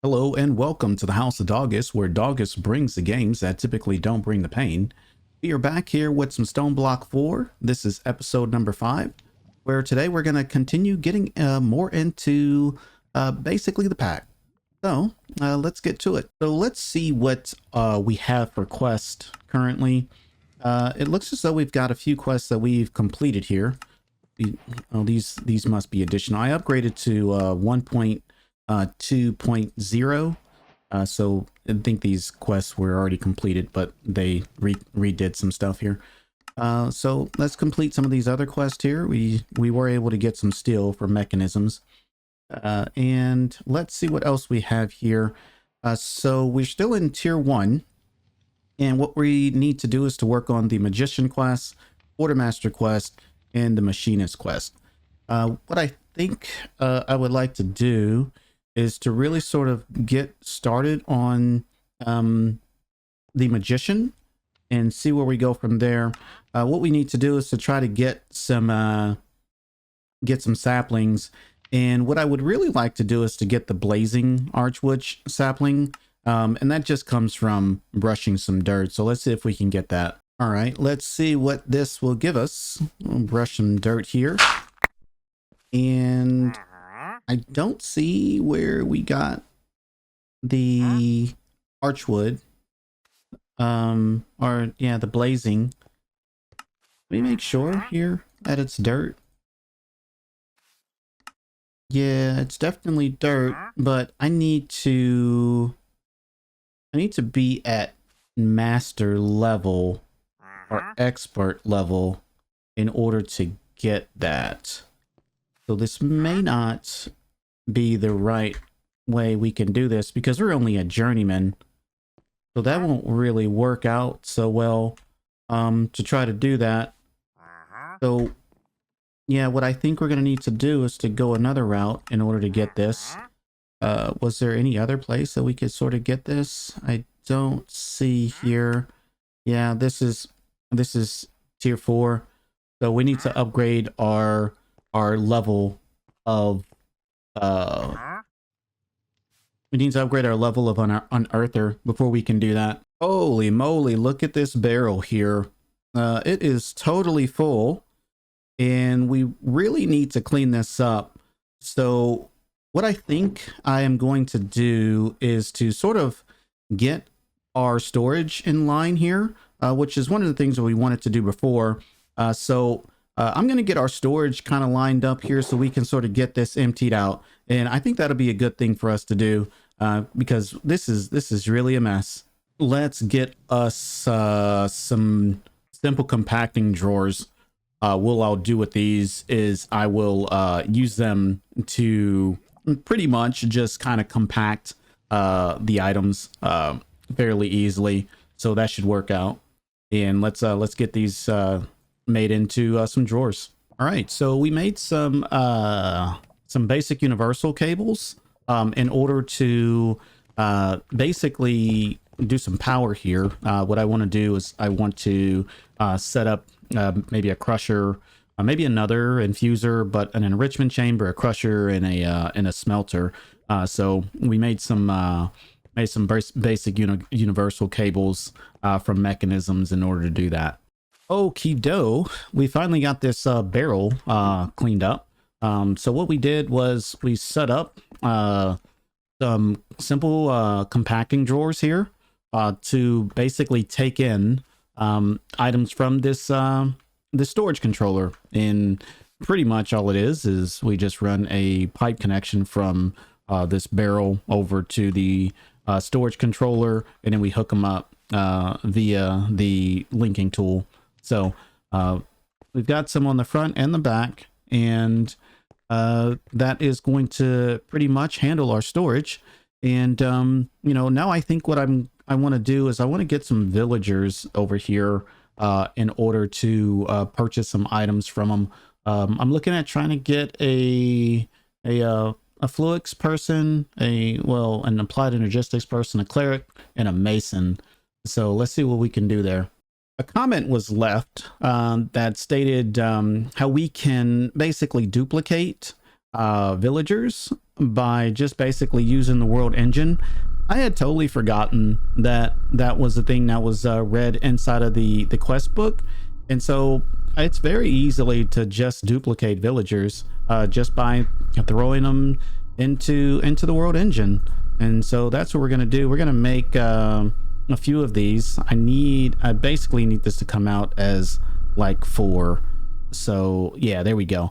Hello and welcome to the House of Doggus, where Doggus brings the games that typically don't bring the pain. We are back here with some Stoneblock4. This is episode number 5, where today we're going to continue getting more into basically the pack. So let's get to it. So let's see what we have for quests currently. It looks as though we've got a few quests that we've completed here. These must be additional. I upgraded to 1.2.0, so I think these quests were already completed, but they redid some stuff here. So let's complete some of these other quests here. We were able to get some steel for mechanisms, and let's see what else we have here. So we're still in tier 1, and what we need to do is to work on the magician quest, quartermaster quest, and the machinist quest. What I think I would like to do is to really sort of get started on the magician and see where we go from there. What we need to do is to try to get some saplings, and what I would really like to do is to get the Blazing Archwood Sapling, and that just comes from brushing some dirt. So let's see if we can get that. All right, let's see what this will give us. We'll brush some dirt here, and I don't see where we got the archwood, or yeah, the blazing. Let me make sure here that it's dirt. Yeah, it's definitely dirt, but I need to be at master level or expert level in order to get that. So this may not be the right way we can do this because we're only a journeyman. So that won't really work out so well to try to do that. So yeah, what I think we're going to need to do is to go another route in order to get this. Was there any other place that we could sort of get this? I don't see here. Yeah, this is tier 4. So we need to upgrade our level of we need to upgrade our level of unearther before we can do that. Holy moly, look at this barrel here. It is totally full, and we really need to clean this up. So what I think I am going to do is to sort of get our storage in line here, which is one of the things that we wanted to do before. I'm going to get our storage kind of lined up here so we can sort of get this emptied out. And I think that'll be a good thing for us to do because this is really a mess. Let's get us some simple compacting drawers. What I'll do with these is I will use them to pretty much just kind of compact the items fairly easily. So that should work out. And let's get these made into some drawers. All right, so we made some basic universal cables in order to basically do some power here. What I want to do is I want to set up maybe a crusher, maybe another infuser, but an enrichment chamber, a crusher, and a smelter. So we made some basic universal cables from mechanisms in order to do that. Okie doke, we finally got this barrel cleaned up. So what we did was we set up some simple compacting drawers here to basically take in items from this storage controller. And pretty much all it is we just run a pipe connection from this barrel over to the storage controller, and then we hook them up via the linking tool. So we've got some on the front and the back, and that is going to pretty much handle our storage. And you know, now I think what I want to do is I want to get some villagers over here in order to purchase some items from them. I'm looking at trying to get a flux person, an applied energistics person, a cleric, and a mason. So let's see what we can do there. A comment was left that stated how we can basically duplicate villagers by just basically using the world engine. I had totally forgotten that that was the thing that was read inside of the quest book. And so it's very easily to just duplicate villagers just by throwing them into the world engine. And so that's what we're going to do. We're going to make a few of these. I basically need this to come out as like 4. So yeah, there we go.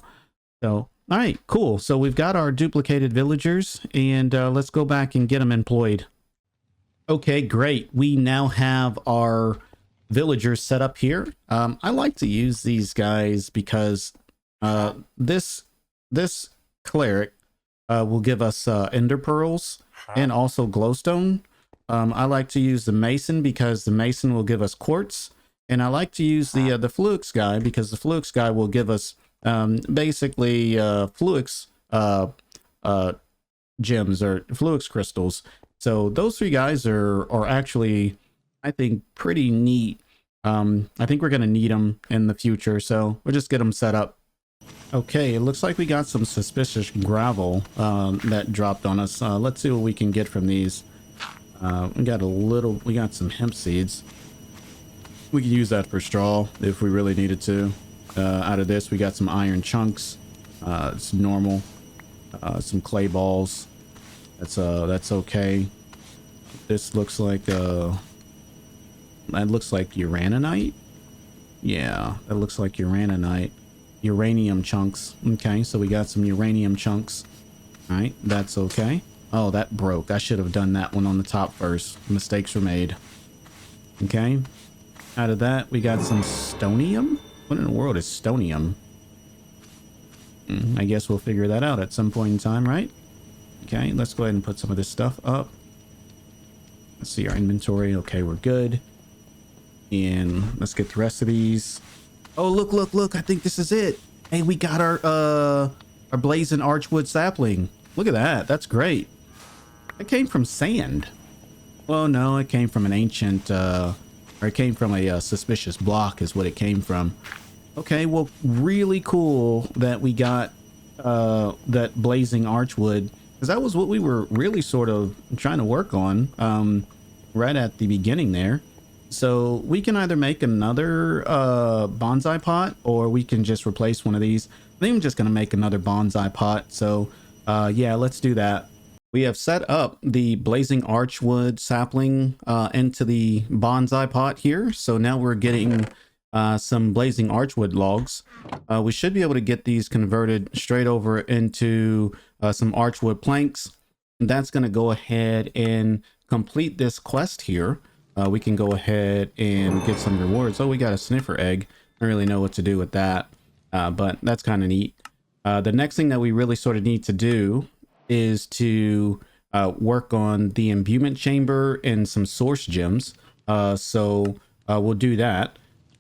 So all right, cool. So we've got our duplicated villagers, and let's go back and get them employed. Okay, great. We now have our villagers set up here. I like to use these guys because this cleric will give us ender pearls and also glowstone. I like to use the mason because the mason will give us quartz, and I like to use the flux guy because the flux guy will give us basically flux gems or flux crystals. So those 3 guys are actually, I think, pretty neat. I think we're going to need them in the future, so we'll just get them set up. Okay, it looks like we got some suspicious gravel that dropped on us. Let's see what we can get from these. We got some hemp seeds. We can use that for straw if we really needed to. Out of this, we got some iron chunks. It's normal. Some clay balls. That's okay. This looks like that looks like uraninite. Yeah, that looks like uraninite. Uranium chunks. Okay, so we got some uranium chunks. All right, that's okay. Oh, that broke. I should have done that one on the top first. Mistakes were made. Okay. Out of that, we got some stonium. What in the world is stonium? I guess we'll figure that out at some point in time, right? Okay, let's go ahead and put some of this stuff up. Let's see our inventory. Okay, we're good. And let's get the rest of these. Oh, look. I think this is it. Hey, we got our Blazing Archwood Sapling. Look at that. That's great. It came from sand. Well, no, it came from an ancient, or it came from a suspicious block is what it came from. Okay, well, really cool that we got that Blazing Archwood, because that was what we were really sort of trying to work on right at the beginning there. So we can either make another bonsai pot, or we can just replace one of these. I think I'm just going to make another bonsai pot. So yeah, let's do that. We have set up the Blazing Archwood Sapling into the bonsai pot here. So now we're getting some Blazing Archwood logs. We should be able to get these converted straight over into some Archwood planks. That's going to go ahead and complete this quest here. We can go ahead and get some rewards. Oh, we got a sniffer egg. I don't really know what to do with that, but that's kind of neat. The next thing that we really sort of need to do is to work on the imbuement chamber and some source gems. So we'll do that.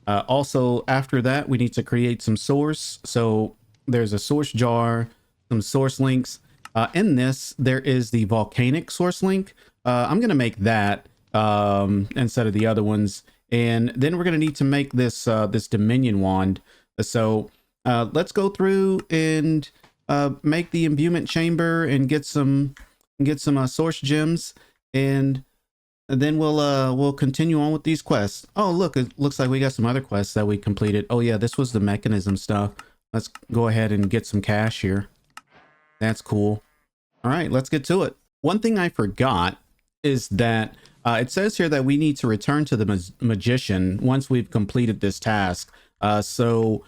Also, after that, we need to create some source. So there's a source jar, some source links. In this, there is the volcanic source link. I'm going to make that instead of the other ones. And then we're going to need to make this this Dominion wand. So let's go through and make the imbuement chamber and get some source gems, and then we'll continue on with these quests. Oh, look, it looks like we got some other quests that we completed. Oh yeah, this was the mechanism stuff. Let's go ahead and get some cash here. That's cool. All right, let's get to it. One thing I forgot is that it says here that we need to return to the magician once we've completed this task. So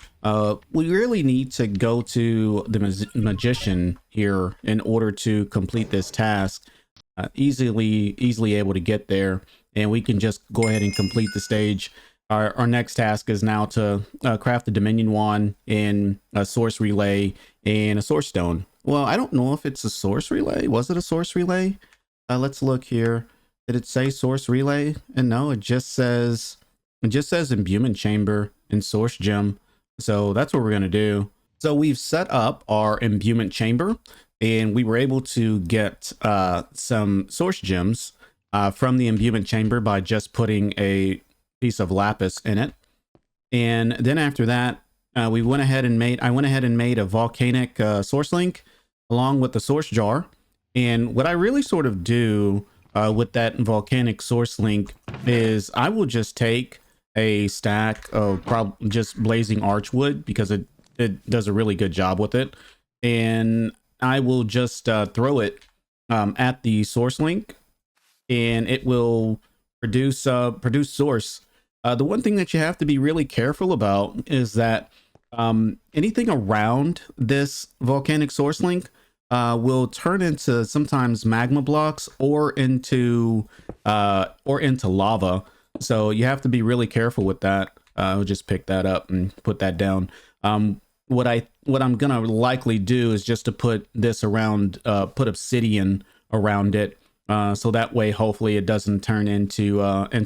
we really need to go to the magician here in order to complete this task. Easily able to get there, and we can just go ahead and complete the stage. Our next task is now to craft the Dominion wand and a source relay and a source stone. Well, I don't know if it's a source relay. Was it a source relay? Let's look here. Did it say source relay? And no, it just says imbuement chamber and source gem. So that's what we're going to do. So we've set up our imbuement chamber, and we were able to get some source gems from the imbuement chamber by just putting a piece of lapis in it. And then after that, I went ahead and made a volcanic source link. along with the source jar. And what I really sort of do with that volcanic source link is I will just take a stack of just blazing archwood, because it does a really good job with it, and I will just throw it at the source link, and it will produce source. The one thing that you have to be really careful about is that anything around this volcanic source link will turn into sometimes magma blocks or into lava. So you have to be really careful with that. I'll just pick that up and put that down. What I'm gonna likely do is just to put this around, put obsidian around it, so that way hopefully it doesn't turn into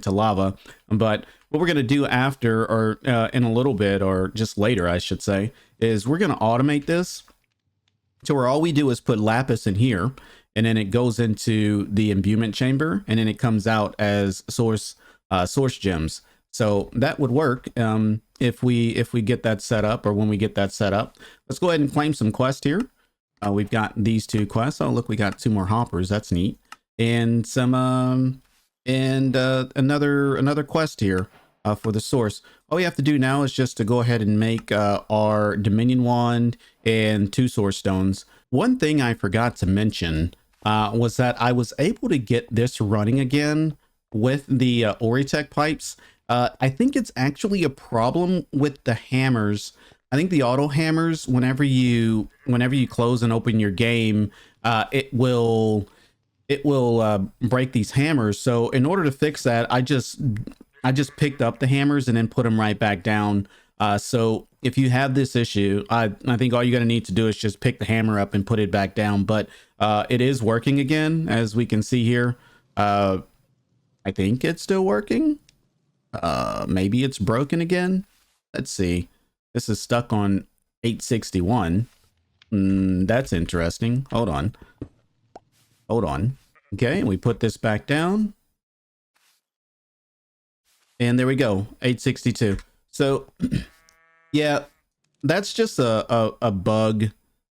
lava. But what we're gonna do after, or in a little bit, or just later I should say, is we're gonna automate this to where all we do is put lapis in here, and then it goes into the imbuement chamber, and then it comes out as source gems. So that would work if we get that set up, or when we get that set up. Let's go ahead and claim some quests here. We've got these 2 quests. Oh, look, we got 2 more hoppers. That's neat. And some another quest here for the source. All we have to do now is just to go ahead and make our Dominion wand and 2 source stones. One thing I forgot to mention was that I was able to get this running again with the Oritech pipes. I think it's actually a problem with the hammers. I think the auto hammers, whenever you close and open your game, it will break these hammers. So in order to fix that, I just picked up the hammers and then put them right back down. So if you have this issue, I think all you're gonna need to do is just pick the hammer up and put it back down. But it is working again, as we can see here. I think it's still working. Maybe it's broken again. Let's see. This is stuck on 861. That's interesting. Hold on. Okay, we put this back down. And there we go, 862. So yeah, that's just a bug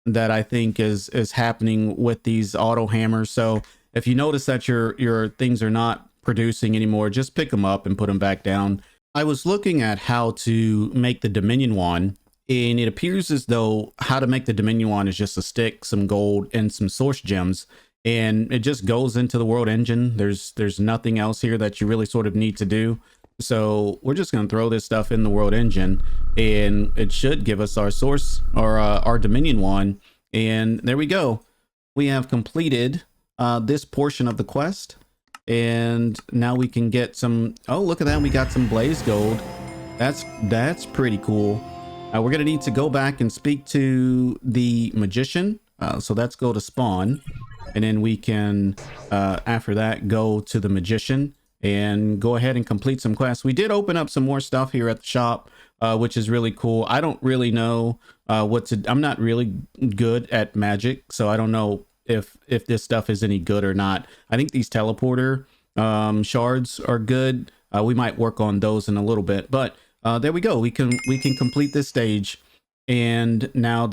that I think is happening with these auto hammers. So if you notice that your things are not producing anymore, just pick them up and put them back down. I was looking at how to make the Dominion wand, and it appears as though how to make the Dominion wand is just a stick, some gold, and some source gems, and it just goes into the world engine. There's nothing else here that you really sort of need to do. So we're just going to throw this stuff in the world engine, and it should give us our source, or our Dominion wand. And there we go. We have completed this portion of the quest. And now we can get some, oh, look at that. We got some blaze gold. That's pretty cool. We're going to need to go back and speak to the magician. So let's go to spawn. And then we can, after that, go to the magician and go ahead and complete some quests. We did open up some more stuff here at the shop, which is really cool. I don't really know I'm not really good at magic, so I don't know if this stuff is any good or not. I think these teleporter shards are good. We might work on those in a little bit, but there we go. We can complete this stage, and now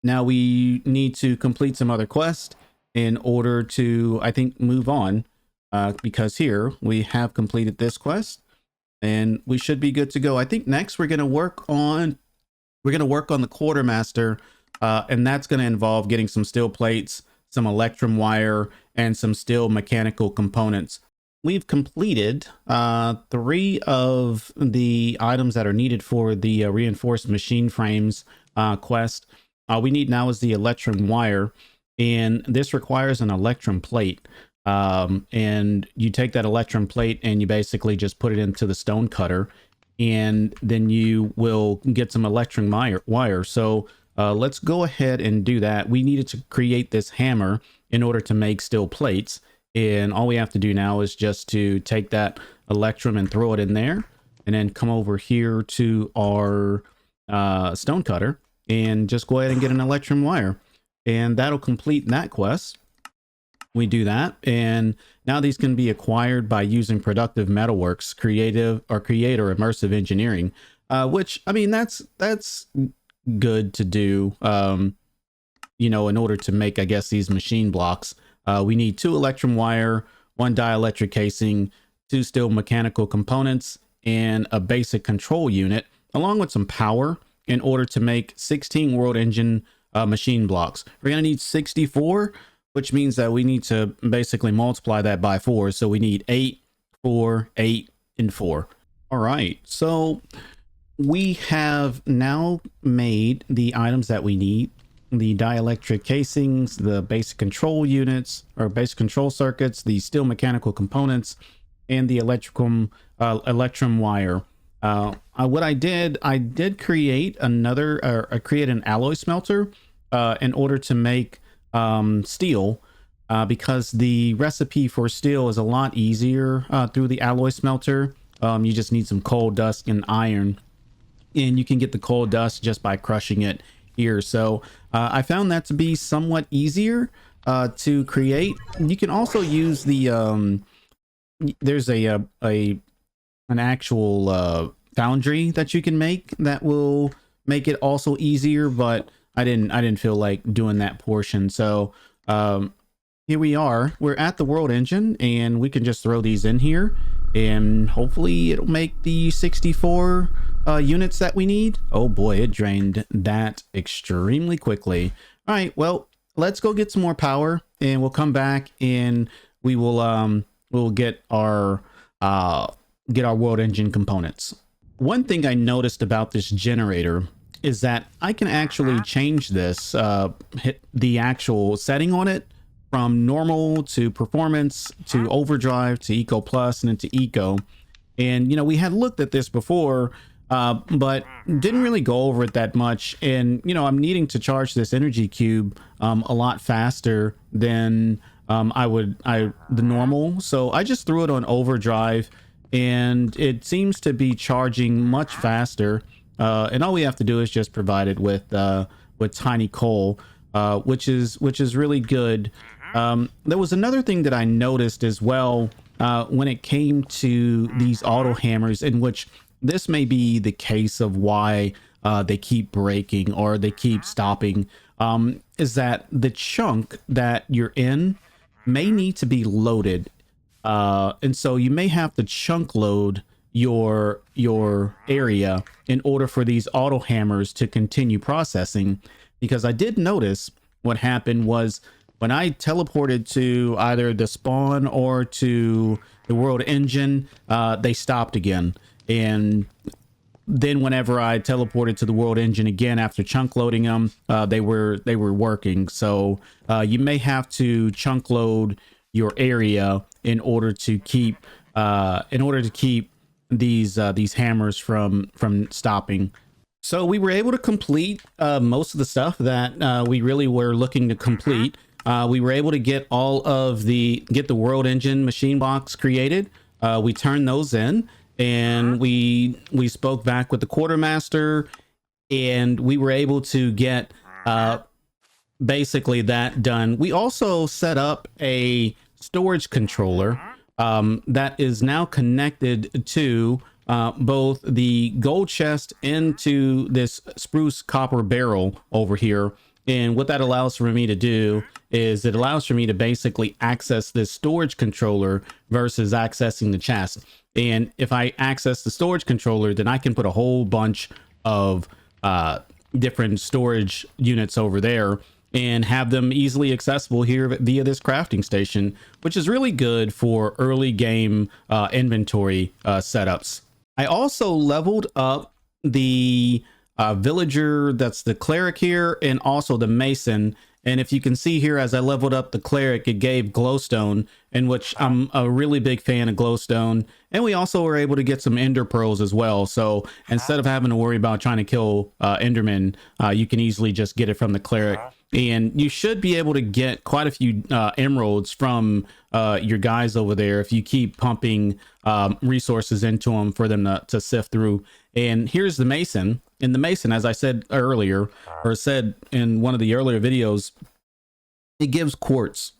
now we need to complete some other quest in order to, I think, move on, because here we have completed this quest and we should be good to go. I think next we're going to work on the quartermaster. And that's going to involve getting some steel plates, some electrum wire, and some steel mechanical components. We've completed 3 of the items that are needed for the reinforced machine frames quest. We need now is the electrum wire, and this requires an electrum plate. And you take that electrum plate and you basically just put it into the stone cutter, and then you will get some electrum wire. So let's go ahead and do that. We needed to create this hammer in order to make steel plates. And all we have to do now is just to take that electrum and throw it in there, and then come over here to our stone cutter and just go ahead and get an electrum wire. And that'll complete that quest. We do that, and now these can be acquired by using productive metalworks, create or immersive engineering, which, I mean, that's good to do. you know, in order to make, I guess, these machine blocks. We need 2 electrum wire, 1 dielectric casing, 2 steel mechanical components, and a basic control unit, along with some power in order to make 16 world engine machine blocks. We're going to need 64, which means that we need to basically multiply that by 4. So we need 8, 4, 8, and 4. All right, so we have now made the items that we need: the dielectric casings, the basic control units or basic control circuits, the steel mechanical components, and the electrum wire. What I did create create an alloy smelter in order to make steel, because the recipe for steel is a lot easier through the alloy smelter. You just need some coal dust and iron, and you can get the coal dust just by crushing it here. So I found that to be somewhat easier to create. You can also use the there's an actual foundry that you can make that will make it also easier, but I didn't feel like doing that portion. So here we are. We're at the world engine, and we can just throw these in here, and hopefully it'll make the 64 units that we need. Oh boy, it drained that extremely quickly. All right, well, let's go get some more power, and we'll come back and we will we'll get our world engine components. One thing I noticed about this generator is that I can actually change this, hit the actual setting on it from normal to performance to overdrive to eco plus and into eco. And, you know, we had looked at this before, but didn't really go over it that much. And, you know, I'm needing to charge this energy cube a lot faster than the normal. So I just threw it on overdrive, and it seems to be charging much faster. And all we have to do is just provide it with tiny coal, which is really good. There was another thing that I noticed as well when it came to these auto hammers, in which this may be the case of why they keep breaking or they keep stopping, is that the chunk that you're in may need to be loaded. And so you may have to chunk load your area in order for these auto hammers to continue processing. Because I did notice what happened was, when I teleported to either the spawn or to the world engine, they stopped again. And then whenever I teleported to the world engine again after chunk loading them, they were working. So you may have to chunk load your area in order to keep these hammers from stopping. So we were able to complete most of the stuff that we really were looking to complete. We were able to get the world engine machine blocks created. We turned those in, and we spoke back with the quartermaster, and we were able to get basically that done. We also set up a storage controller that is now connected to both the gold chest and to this spruce copper barrel over here. And what that allows for me to do is it allows for me to basically access this storage controller versus accessing the chest. And if I access the storage controller, then I can put a whole bunch of different storage units over there and have them easily accessible here via this crafting station, which is really good for early game inventory setups. I also leveled up the villager, that's the cleric here, and also the mason. And if you can see here, as I leveled up the cleric, it gave glowstone, in which I'm a really big fan of glowstone. And we also were able to get some ender pearls as well. So instead of having to worry about trying to kill endermen, you can easily just get it from the cleric. And you should be able to get quite a few emeralds from your guys over there if you keep pumping resources into them for them to sift through. And here's the mason. In the mason, as I said earlier, or said in one of the earlier videos, it gives quartz.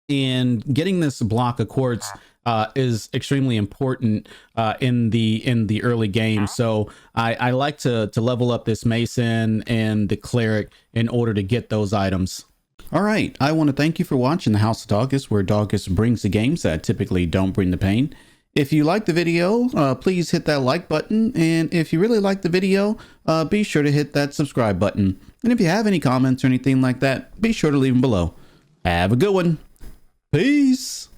And getting this block of quartz is extremely important in the early game. So I like to level up this mason and the cleric in order to get those items. All right, I want to thank you for watching the House of Doggus, where Doggus brings the games that typically don't bring the pain. If you like the video, please hit that like button, and if you really like the video, be sure to hit that subscribe button. And if you have any comments or anything like that, be sure to leave them below. Have a good one. Peace.